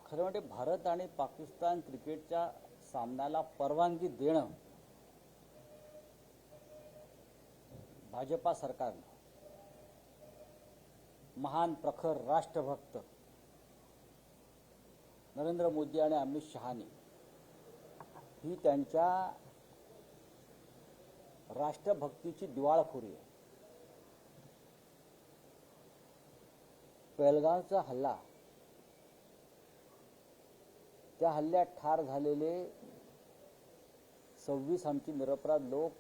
खरं म्हणजे भारत आणि पाकिस्तान क्रिकेटच्या सामन्याला परवानगी देणं भाजपा सरकारनं महान प्रखर राष्ट्रभक्त नरेंद्र मोदी आणि अमित शहानी ही त्यांच्या राष्ट्रभक्तीची दिवाळखोरी आहे. पहलगामचा हल्ला, त्या हल्ल्यात ठार झालेले 26 आमची निरपराध लोक,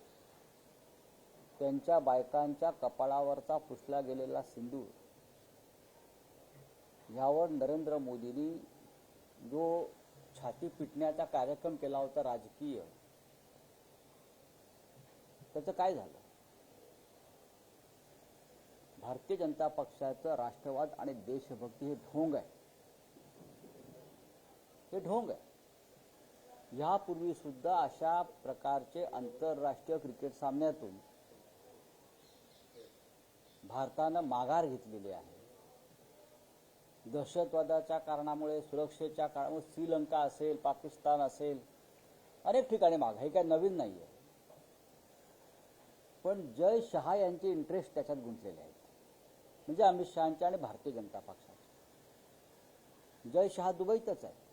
त्यांच्या बायकांच्या कपाळावरचा पुसला गेलेला सिंदूर, यावर नरेंद्र मोदींनी जो छाती पिटण्याचा कार्यक्रम केला होता राजकीय, त्याचं काय झालं? भारतीय जनता पक्षाचं राष्ट्रवाद आणि देशभक्ती हे ढोंग आहे. हे ढोंग आहे. यापूर्वी सुद्धा अशा प्रकारचे आंतरराष्ट्रीय क्रिकेट सामन्यातून भारतानं माघार घेतलेली आहे. दहशतवादाच्या कारणामुळे, सुरक्षेच्या कारणामुळे श्रीलंका असेल, पाकिस्तान असेल, अनेक ठिकाणी माग, हे काय नवीन नाही आहे. पण जय शहा यांचे इंटरेस्ट त्याच्यात गुंतलेले आहेत, म्हणजे अमित शहाचे आणि भारतीय जनता पक्षाचे. जय शहा दुबईतच आहे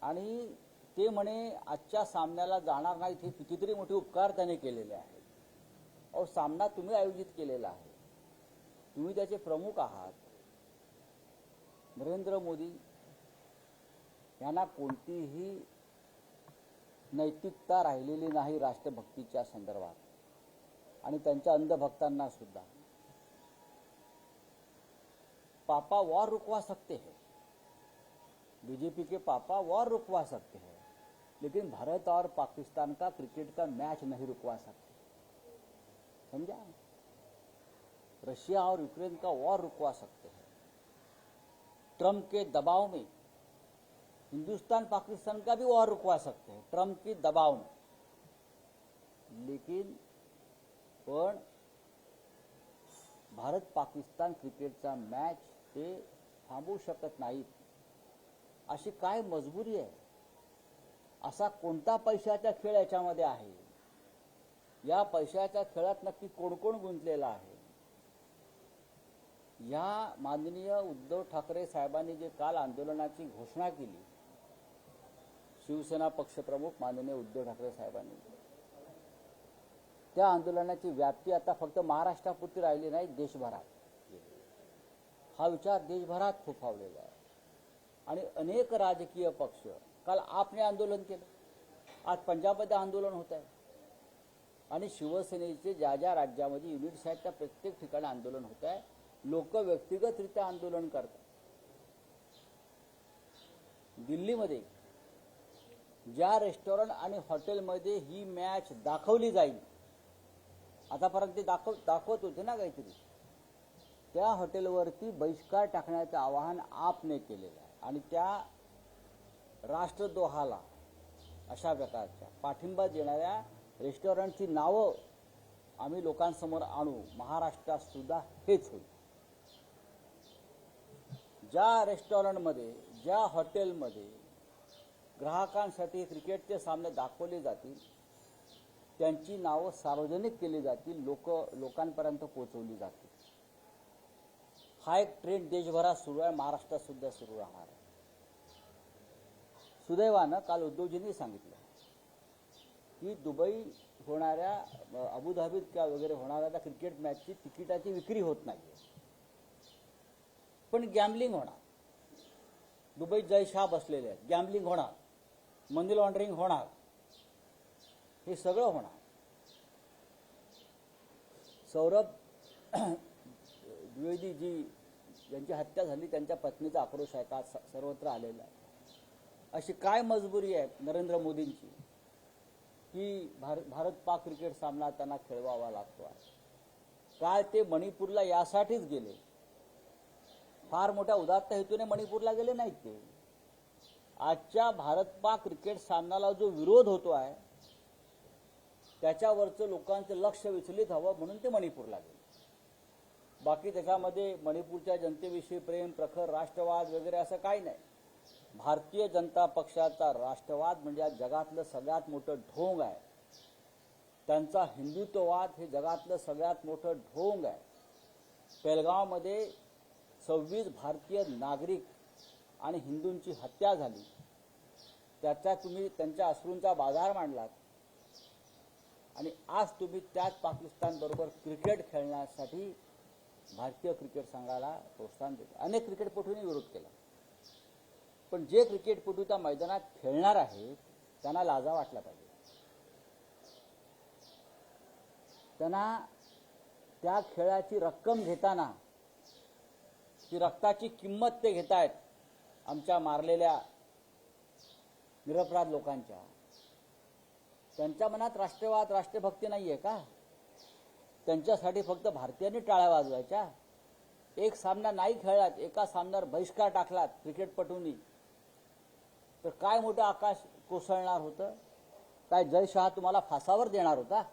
आणि ते म्हणे आजच्या सामन्याला जाणार नाहीत. हे कितीतरी मोठे उपकार त्याने केलेले आहेत. अहो, सामना तुम्ही आयोजित केलेला आहे, तुम्ही त्याचे प्रमुख आहात. नरेंद्र मोदी यांना कोणतीही नैतिकता राहिलेली नाही राष्ट्रभक्तीच्या संदर्भात, आणि त्यांच्या अंधभक्तांना सुद्धा. पापा वॉर रुकवा सकते हैं, बीजेपी के पापा वॉर रुकवा सकते हैं, लेकिन भारत और पाकिस्तान का क्रिकेट का मैच नहीं रुकवा सकते. समझा? रशिया और यूक्रेन का वॉर रुकवा सकते हैं. ट्रंप के दबाव में हिंदुस्तान पाकिस्तान का भी वॉर रुकवा सकते हैं, ट्रंप के दबाव में. लेकिन पण भारत पाकिस्तान क्रिकेटचा मॅच ते थांबवू शकत नाहीत. अशी काय मजबुरी आहे? असा कोणता पैशाचा खेळ याच्यामध्ये आहे? या पैशाच्या खेळात नक्की कोण कोण गुंतलेला आहे? या माननीय उद्धव ठाकरे साहेबांनी जे काल आंदोलनाची घोषणा केली, शिवसेना पक्षप्रमुख माननीय उद्धव ठाकरे साहेबांनी, त्या आंदोलनाची व्याप्ती आता फक्त महाराष्ट्रापुरती राहिली नाही, देशभरात. हा विचार देशभरात फोफावलेला आहे. आणि अनेक राजकीय पक्ष, काल आपने आंदोलन केलं, आज पंजाबमध्ये आंदोलन होत आहे, आणि शिवसेनेचे ज्या ज्या राज्यामध्ये युनिट्स आहेत त्या प्रत्येक ठिकाणी आंदोलन होत आहे. लोक व्यक्तिगतरित्या आंदोलन करतात. दिल्लीमध्ये ज्या रेस्टॉरंट आणि हॉटेलमध्ये ही मॅच दाखवली जाईल, आतापर्यंत ते दाखवत होते ना काहीतरी, त्या हॉटेलवरती बहिष्कार टाकण्याचं आवाहन आपने केलेलं आहे. आणि त्या राष्ट्रद्रोहाला, अशा प्रकारच्या पाठिंबा देणाऱ्या रेस्टॉरंटची नावं आम्ही लोकांसमोर आणू. महाराष्ट्रात सुद्धा हेच होईल. ज्या रेस्टॉरंटमध्ये, ज्या हॉटेलमध्ये ग्राहकांसाठी क्रिकेटचे सामने दाखवले जातील, त्यांची नावं सार्वजनिक केली जातील, लोकांपर्यंत पोहोचवली जातील. हा एक ट्रेंड देशभरात सुरू आहे, महाराष्ट्रात सुद्धा सुरू राहणार आहे. सुदैवानं काल उद्धवजींनी सांगितलं की दुबई होणाऱ्या, अबुधाबीत किंवा वगैरे होणाऱ्या त्या क्रिकेट मॅचची तिकिटाची विक्री होत नाही, पण गॅम्बलिंग होणार. दुबईत जय शहा बसलेले आहेत, गॅम्बलिंग होणार, मनी लॉन्ड्रिंग होणार, हे सगळं होणार. सौरभ द्विवेदी जी यांची हत्या झाली, त्यांच्या पत्नीचा आक्रोश आहे का सर्वत्र आलेला आहे. अशी काय मजबुरी आहे नरेंद्र मोदींची की भारत पाक क्रिकेट सामना त्यांना खेळवावा लागतो आहे? काय ते मणिपूरला यासाठीच गेले? फार मोठ्या उदात्त हेतूने मणिपूरला गेले नाहीत ते. आजच्या भारत पाक क्रिकेट सामन्याला जो विरोध होतो आहे त्याच्यावरचं लोकांचं लक्ष विचलित हवं म्हणून ते मणिपूरला गेले. बाकी त्याच्यामध्ये मणिपूरच्या जनतेविषयी प्रेम, प्रखर राष्ट्रवाद वगैरे असं काही नाही. भारतीय जनता पक्षाचा राष्ट्रवाद म्हणजे आज जगातलं सगळ्यात मोठं ढोंग आहे. त्यांचा हिंदुत्ववाद हे जगातलं सगळ्यात मोठं ढोंग आहे. पेलगावमध्ये 26 भारतीय नागरिक आणि हिंदूंची हत्या झाली. त्याचा तुम्ही त्यांच्या अश्रूंचा बाजार मांडलात आणि आज तुम्ही त्याच पाकिस्तान बरोबर क्रिकेट खेळण्यासाठी भारतीय क्रिकेट संघाला प्रोत्साहन देता. अनेक क्रिकेटपटूंनी विरोध केला, पण जे क्रिकेटपटू त्या मैदानात खेळणार आहेत त्यांना लाजा वाटला पाहिजे. त्यांना त्या खेळाची रक्कम घेताना ती रक्ताची किंमत ते घेत आहेत आमच्या मारलेल्या निरपराध लोकांच्या. त्यांच्या मनात राष्ट्रवाद, राष्ट्रभक्ती नाही आहे का? त्यांच्यासाठी फक्त भारतीयांनी टाळ्या वाजवायच्या? एक सामना नाही खेळलात, एका सामन्यावर बहिष्कार टाकलात क्रिकेटपटूंनी, तर काय मोठं आकाश कोसळणार होतं? काय जय शहा तुम्हाला फासावर देणार होता?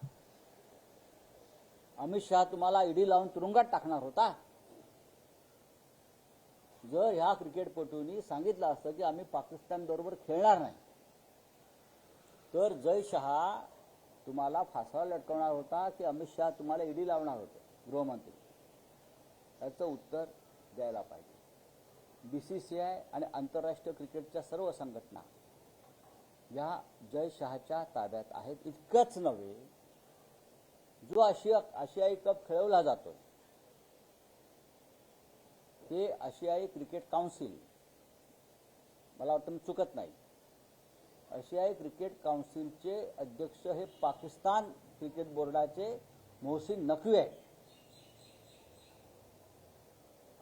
अमित शहा तुम्हाला ईडी लावून तुरुंगात टाकणार होता? जर ह्या क्रिकेटपटूंनी सांगितलं असतं की आम्ही पाकिस्तान बरोबर खेळणार नाही, तर जय शहा तुम्हाला फासावर लटकवणार होता की अमित शहा तुम्हाला ईडी लावणार होते गृहमंत्री? याचं उत्तर द्यायला पाहिजे. बीसीसीआय आणि आंतरराष्ट्रीय क्रिकेटच्या सर्व संघटना या जय शहाच्या ताब्यात आहेत. इतकंच नव्हे, जो आशियाई कप खेळवला जातो ते आशियाई क्रिकेट काउन्सिल, मला वाटतं मी चुकत नाही, आशियाई क्रिकेट काउन्सिलचे अध्यक्ष हे पाकिस्तान क्रिकेट बोर्डाचे मोहसिन नकवी आहे.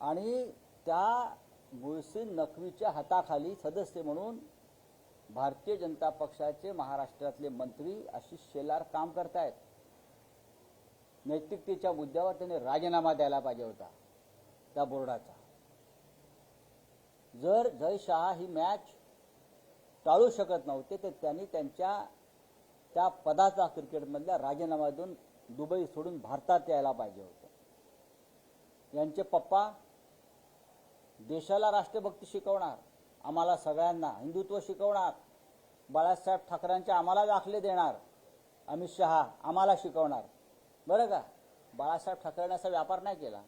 आणि त्या मोहसिन नकवीच्या हाताखाली सदस्य म्हणून भारतीय जनता पक्षाचे महाराष्ट्रातले मंत्री आशिष शेलार काम करतायत. नैतिकतेच्या मुद्द्यावर त्यांनी राजीनामा द्यायला पाहिजे होता त्या बोर्डाचा. जर जय शहा ही मॅच टाळू शकत नव्हते तर त्यांनी त्यांच्या त्या पदाचा क्रिकेटमधल्या राजीनामा देऊन दुबई सोडून भारतात यायला पाहिजे होतं. यांचे पप्पा देशाला राष्ट्रभक्ती शिकवणार, आम्हाला सगळ्यांना हिंदुत्व शिकवणार, बाळासाहेब ठाकरेंचे आम्हाला दाखले देणार, अमित शहा आम्हाला शिकवणार. बरं का, बाळासाहेब ठाकरेंनी असा व्यापार नाही केला.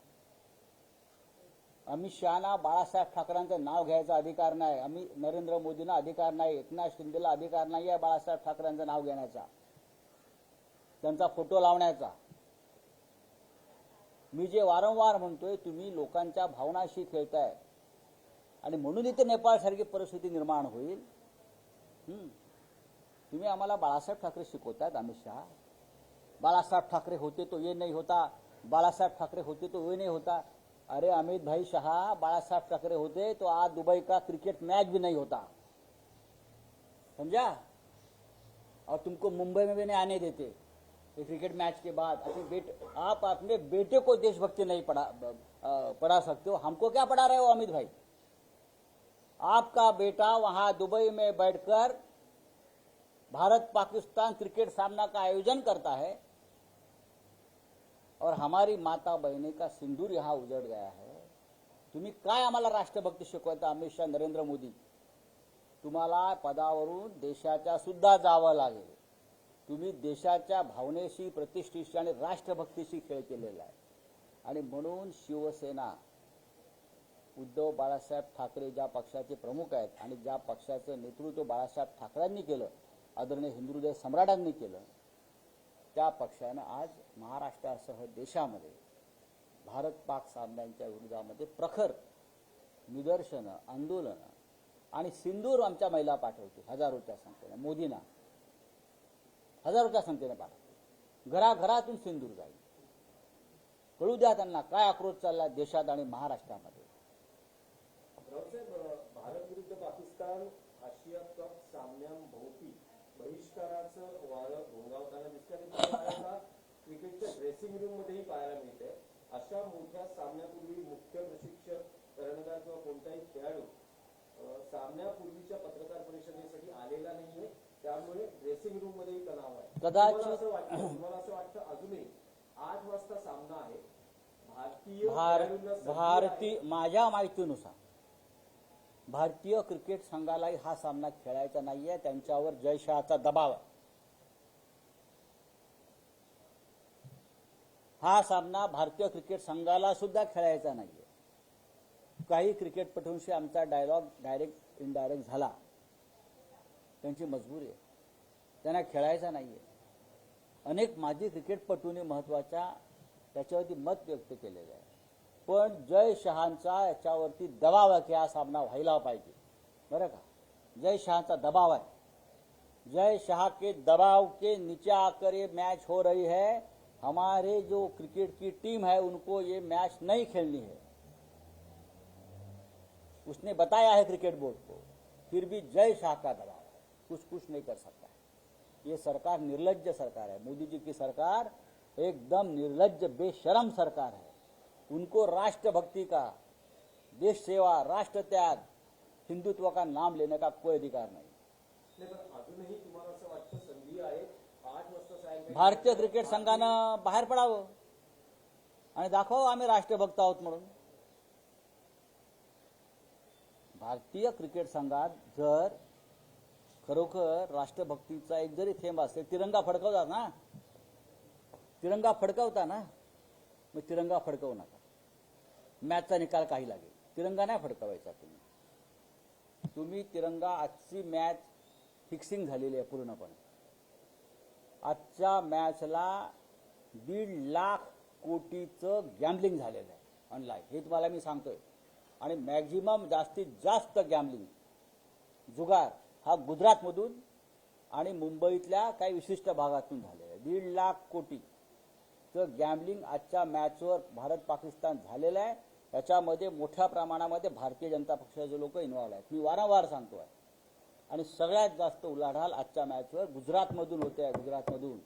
अमित शहाना बाळासाहेब ठाकरेंचं नाव घ्यायचा अधिकार नाही, नरेंद्र मोदींना अधिकार नाही, एकनाथ शिंदेला अधिकार नाही आहे बाळासाहेब ठाकरेंचं नाव घेण्याचा, त्यांचा फोटो लावण्याचा. मी जे वारंवार म्हणतोय, तुम्ही लोकांच्या भावनाशी खेळताय आणि म्हणून इथे नेपाळसारखी परिस्थिती निर्माण होईल. तुम्ही आम्हाला बाळासाहेब ठाकरे शिकवतायत. अमित शहा, बाळासाहेब ठाकरे होते तो ये नहीं होता, बाळासाहेब ठाकरे होते तो ये नहीं होता. अरे अमित भाई शाह, बाळासाहेब ठाकरे होते तो आज दुबई का क्रिकेट मैच भी नहीं होता, समझा? और तुमको मुंबई में भी नहीं आने देते क्रिकेट मैच के बाद. आप अपने बेटे को देशभक्ति नहीं पढ़ा सकते हो, हमको क्या पढ़ा रहे हो अमित भाई? आपका बेटा वहां दुबई में बैठकर भारत पाकिस्तान क्रिकेट सामना का आयोजन करता है और हमारी माता बहने का सिंदूर यहां उजड़ गया है. तुम्ही काय आम्हाला राष्ट्रभक्ती शिकवता? अमित शाह, नरेंद्र मोदी, तुम्हाला पदावरून देशाच्या सुद्धा जावं लागेल. तुम्ही देशाच्या भावनेशी, प्रतिष्ठेशी आणि राष्ट्रभक्तीशी खेळ केलेला आहे. आणि म्हणून शिवसेना, उद्धव बाळासाहेब ठाकरे ज्या पक्षाचे प्रमुख आहेत आणि ज्या पक्षाचं नेतृत्व बाळासाहेब ठाकरेंनी केलं, आदरणीय हिंदुहृदय सम्राटांनी केलं, त्या पक्षानं आज महाराष्ट्रासह देशामध्ये भारत पाक सामन्यांच्या विरोधामध्ये प्रखर निदर्शनं, आंदोलनं आणि सिंदूर आमच्या महिला पाठवते हजारोच्या संख्येने. मोदींना हजारोच्या संख्येने पाठवते. घराघरातून सिंदूर जाईल. कळू द्या त्यांना काय आक्रोश चालला देशात आणि महाराष्ट्रामध्ये. भारत विरुद्ध पाकिस्तान आशिया कप सामन्यांभोवती बहिष्काराचं वारं घोंगावताना दिसतं. क्रिकेटच्या ड्रेसिंग रूम मध्येही पाहायला मिळते. अशा मोठ्या सामन्यापूर्वी मुख्य प्रशिक्षक, कर्णधार किंवा कोणताही खेळाडू सामन्यापूर्वीच्या पत्रकार परिषदेसाठी आलेला नाहीये, त्यामुळे ड्रेसिंग रूम मध्येही तणाव आहे. तुम्हाला असं वाटतं अजूनही 8 वाजता सामना आहे, भारतीय खेळाडूंना संधी आहे. भारतीय माझ्या माहितीनुसार भारतीय क्रिकेट संघालाही हा सामना खेळायचा नाहीये. त्यांच्यावर जयशहाचा दबाव आहे. हा सामना भारतीय क्रिकेट संघाला सुद्धा खेळायचा नाहीये. काही क्रिकेटपटूंशी आमचा डायलॉग डायरेक्ट इनडायरेक्ट झाला. त्यांची मजबुरी आहे, त्यांना खेळायचा नाहीये. अनेक माजी क्रिकेटपटूंनी महत्वाच्या त्याच्यावरती मत व्यक्त केलेलं आहे. पण जय शहांचा याच्यावरती दबाव आहे की हा सामना व्हायला पाहिजे. बरं का, जय शहांचा दबाव है. जय शाह के दबाव के नीचे आकर ये मैच हो रही है. हमारे जो क्रिकेट की टीम है उनको ये मैच नहीं खेलनी है. उसने बताया है क्रिकेट बोर्ड को, फिर भी जय शाह का दबाव है. कुछ नहीं कर सकता है. ये सरकार निर्लज्ज सरकार है. मोदी जी की सरकार एकदम निर्लज्ज बेशरम सरकार है. उनको राष्ट्रभक्ति का, देश सेवा, राष्ट्र त्याग, हिंदुत्व का नाम लेने का कोई अधिकार नहीं. नाही, पण अजूनही तुम्हाला असं वाटतं संधी आहे 8 वाजता सायंकाळी भारतीय क्रिकेट संघानं बाहेर पडावं आणि दाखवावं आम्ही राष्ट्रभक्त आहोत म्हणून. भारतीय क्रिकेट संघात जर खरोखर राष्ट्रभक्तीचा एक जरी थेंब असेल, तिरंगा फडकवता ना, तिरंगा फडकवता ना, मग तिरंगा फडकवू नका. मॅचचा निकाल काही लागेल, तिरंगा नाही फडकवायचा. तुम्ही तिरंगा, आजची मॅच फिक्सिंग झालेली आहे पूर्णपणे. आजच्या मॅचला 1.5 लाख कोटीचं गॅम्बलिंग झालेलं आहे ऑनलाईन, हे तुम्हाला मी सांगतोय. आणि मॅक्झिमम जास्तीत जास्त गॅम्बलिंग, जुगार हा गुजरातमधून आणि मुंबईतल्या काही विशिष्ट भागातून झालेला आहे. 1.5 लाख कोटीचं गॅम्बलिंग आजच्या मॅचवर भारत पाकिस्तान झालेलं आहे. याच्यामध्ये मोठ्या प्रमाणामध्ये भारतीय जनता पक्षाचे लोक इन्व्हॉल्व आहेत, मी वारंवार सांगतोय. आणि सगळ्यात जास्त उलाढाल आजच्या मॅचवर गुजरातमधून होते आहे. गुजरातमधून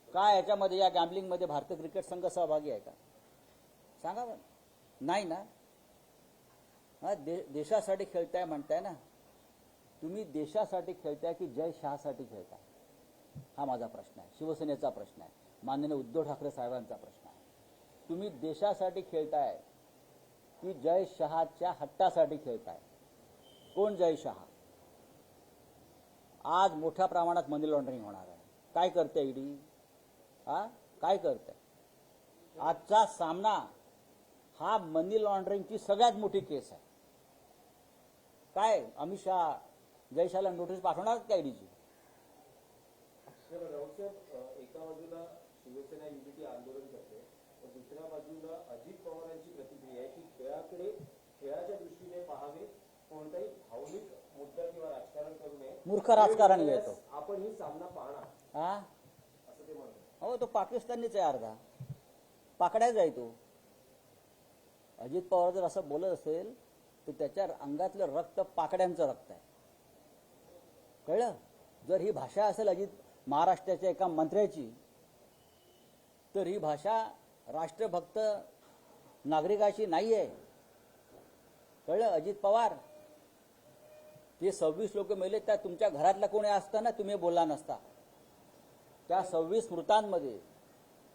काय याच्यामध्ये, या गॅम्बलिंगमध्ये भारतीय क्रिकेट संघ सहभागी आहे का? सांगा बरं. नाही ना. हा देशासाठी खेळताय म्हणताय ना तुम्ही. देशासाठी खेळताय की जय शहासाठी खेळताय, हा माझा प्रश्न आहे. शिवसेनेचा प्रश्न आहे, माननीय उद्धव ठाकरे साहेबांचा प्रश्न आहे. तुम्ही देशासाठी खेळताय की जय शहाच्या हट्टासाठी खेळताय? कोण जय शहा? आज मोठ्या प्रमाणात मनी लॉन्ड्रिंग होणार आहे. काय करते ईडी? काय करते? आजचा सामना हा मनी लॉन्ड्रिंगची सगळ्यात मोठी केस आहे. काय अमित शहा जय शहाला नोटीस पाठवणार का ईडीची? राऊतसाहेब, एका बाजूला शिवसेना युनिटी आंदोलन करते, तर दुसऱ्या बाजूला अजित पवारांची प्रतिक्रिया आहे की खेळाकडे खेळाच्या दृष्टीने पाहावे, कोणताही भावनिक मुद्दा किंवा राजकारण करू नये. मूर्ख राजकारण येतो. आपण ही सामना पाहणार असं ते म्हणतात. हो, तो पाकिस्तानीच आहे अर्धा, पाकड्याच आहे तो. अजित पवार जर असं बोलत असेल तर त्याच्या अंगातलं रक्त पाकड्यांचं रक्त आहे. कळलं? जर ही भाषा असेल अजित महाराष्ट्राच्या एका मंत्र्याची, तर ही भाषा राष्ट्रभक्त नागरिकाची नाही आहे. कळलं? अजित पवार, ते 26 लोक मेले, त्या तुमच्या घरातला कोणी असता ना तुम्ही बोलला नसता. त्या 26 मृतांमध्ये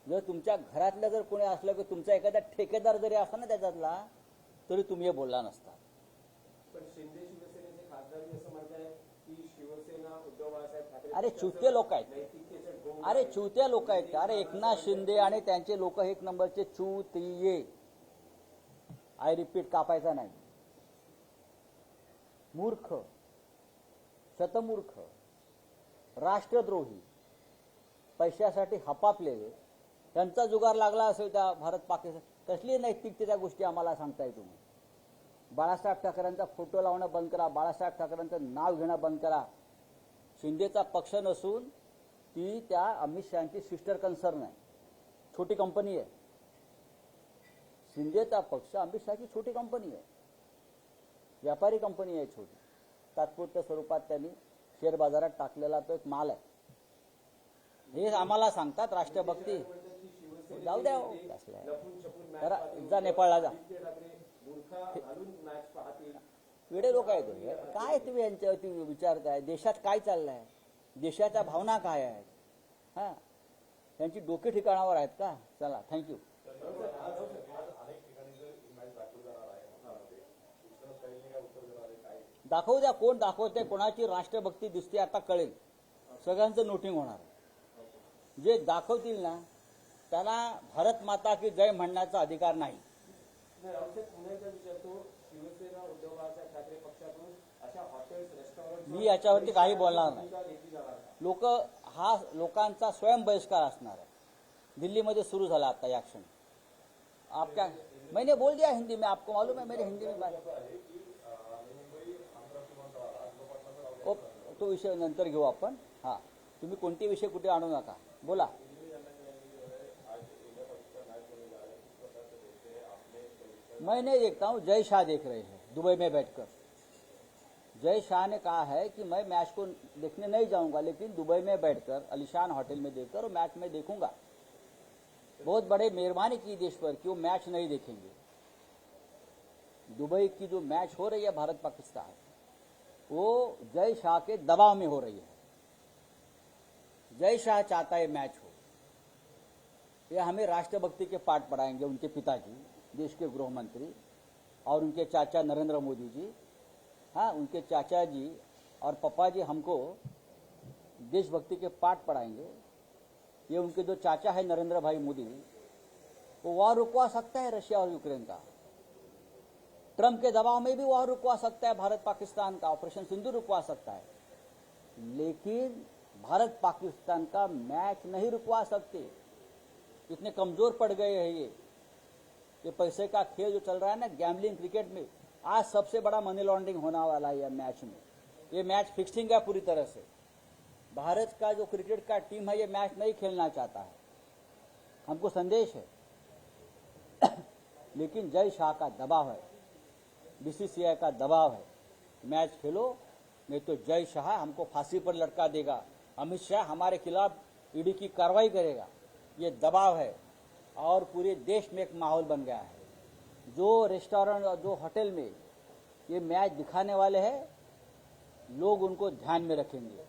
जर तुमच्या घरातलं जर कोणी असलं की तुमचा एखादा ठेकेदार जरी असता ना त्याच्यातला, तरी तुम्ही बोलला नसता. पण शिंदे शिवसेनेचे खासदार असं म्हणताय की शिवसेना उद्धव बाळासाहेब ठाकरे, अरे चुते लोक आहेत. नैतिकतेचे ढोंग, अरे चुत्या लोक आहेत. अरे एकनाथ शिंदे आणि त्यांचे लोक एक नंबरचे चुतिये. आय रिपीट, कापायचा नाही. मूर्ख, शतमूर्ख, राष्ट्रद्रोही, पैशासाठी हपापलेले, त्यांचा जुगार लागला असेल त्या भारत पाकिस्तान. कसली नैतिकतेच्या गोष्टी आम्हाला सांगताय तुम्ही? बाळासाहेब ठाकरेंचा फोटो लावणं बंद करा, बाळासाहेब ठाकरेंचं नाव घेणं बंद करा. शिंदेचा पक्ष नसून ती त्या अमित शहाची सिस्टर कन्सर्न आहे, छोटी कंपनी आहे. शिंदेचा पक्ष अमित शहाची छोटी कंपनी आहे, व्यापारी कंपनी आहे छोटी. तात्पुरत्या स्वरूपात त्यांनी शेअर बाजारात टाकलेला तो एक माल आहे. हे आम्हाला सांगतात राष्ट्रभक्ती. जाऊ द्या हो. जरा जा नेपाळला जा. वेडे लोक आहेत. काय तुम्ही यांच्यावरती विचारताय? देशात काय चाललंय? देशाच्या भावना काय आहेत? हा, त्यांची डोके ठिकाणावर आहेत का? चला, थँक्यू. दाखवू द्या, कोण दाखवते, कोणाची राष्ट्रभक्ती दिसते आता कळेल, सगळ्यांचं नोटिंग होणार. जे दाखवतील ना त्याला भारत माता की जय म्हणण्याचा अधिकार नाही. पुण्याचा विचार तो शिवसेना उद्धव बाळासाहेब ठाकरे पक्षातून अशा हॉटेल्स रेस्टॉरंट मी याच्यावरती काही बोलणार नाही. घेतली जाणार लोकांचा स्वयं बहिष्कार असणार आहे. दिल्लीमध्ये सुरू झाला आता या क्षणी. आप क्या, मैंने बोल दिया हिंदी में, आपको मालूम है मेरे हिंदी में बात. तो विषय नंतर घेऊ आपण. हा, तुम्ही कोणते विषय कुठे आणू नका, बोला. मैं नहीं देखता हूँ, जय शाह देख रहे हैं दुबई में बैठकर. जय शाह ने कहा है कि मैं मैच को देखने नहीं जाऊंगा, लेकिन दुबई में बैठकर अलीशान होटल में देखकर वो मैच में देखूंगा. बहुत बड़े मेहरबानी की देश पर कि वो मैच नहीं देखेंगे. दुबई की जो मैच हो रही है भारत पाकिस्तान, वो जय शाह के दबाव में हो रही है. जय शाह चाहता है मैच हो. ये हमें राष्ट्रभक्ति के पाठ पढ़ाएंगे उनके पिताजी, देश के गृह मंत्री, और उनके चाचा नरेंद्र मोदी जी. हाँ, उनके चाचा जी और पापा जी हमको देशभक्ति के पाठ पढ़ाएंगे. ये उनके जो चाचा है नरेंद्र भाई मोदी, वो वॉर रुकवा सकता है रशिया और यूक्रेन का. ट्रंप के दबाव में भी वॉर रुकवा सकता है भारत पाकिस्तान का, ऑपरेशन सिंधु रुकवा सकता है, लेकिन भारत पाकिस्तान का मैच नहीं रुकवा सकते. इतने कमजोर पड़ गए हैं ये पैसे का खेल जो चल रहा है ना, गैम्बलिंग क्रिकेट में. आज सबसे बड़ा मनी लॉन्ड्रिंग होने वाला है यह मैच में. ये मैच फिक्सिंग है पूरी तरह से. भारत का जो क्रिकेट का टीम है ये मैच नहीं खेलना चाहता है, हमको संदेश है. लेकिन जय शाह का दबाव है, बीसीसीआई का दबाव है, मैच खेलो नहीं तो जय शाह हमको फांसी पर लटका देगा, अमित शाह हमारे खिलाफ ईडी की कार्रवाई करेगा. ये दबाव है और पूरे देश में एक माहौल बन गया है. जो रेस्टोरेंट और जो होटल में ये मैच दिखाने वाले हैं, लोग उनको ध्यान में रखेंगे.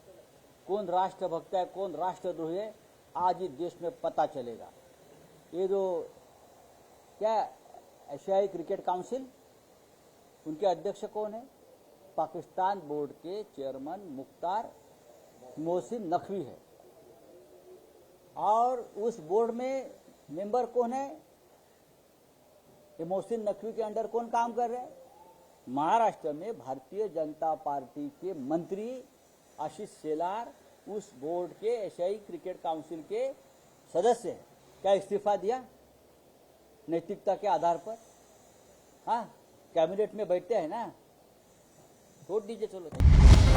कौन राष्ट्रभक्त है, कौन राष्ट्रद्रोही है, आज इस देश में पता चलेगा. ये जो क्या एशियाई क्रिकेट काउंसिल, उनके अध्यक्ष कौन है? पाकिस्तान बोर्ड के चेयरमैन मुख्तार मोहसिन नकवी है. और उस बोर्ड में मेंबर कौन है? ये मोहसिन नकवी के अंडर कौन काम कर रहे हैं? महाराष्ट्र में भारतीय जनता पार्टी के मंत्री आशीष शेलार उस बोर्ड के एशियाई क्रिकेट काउंसिल के सदस्य हैं. क्या इस्तीफा दिया नैतिकता के आधार पर? हाँ, कैबिनेट में बैठते हैं ना, छोड़ दीजिए. चलो,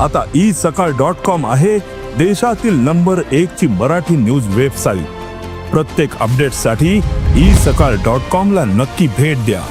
आता isakal.com आहे देशातील नंबर 1 ची मराठी न्यूज वेबसाईट. प्रत्येक अपडेटसाठी isakal.com ला नक्की भेट द्या.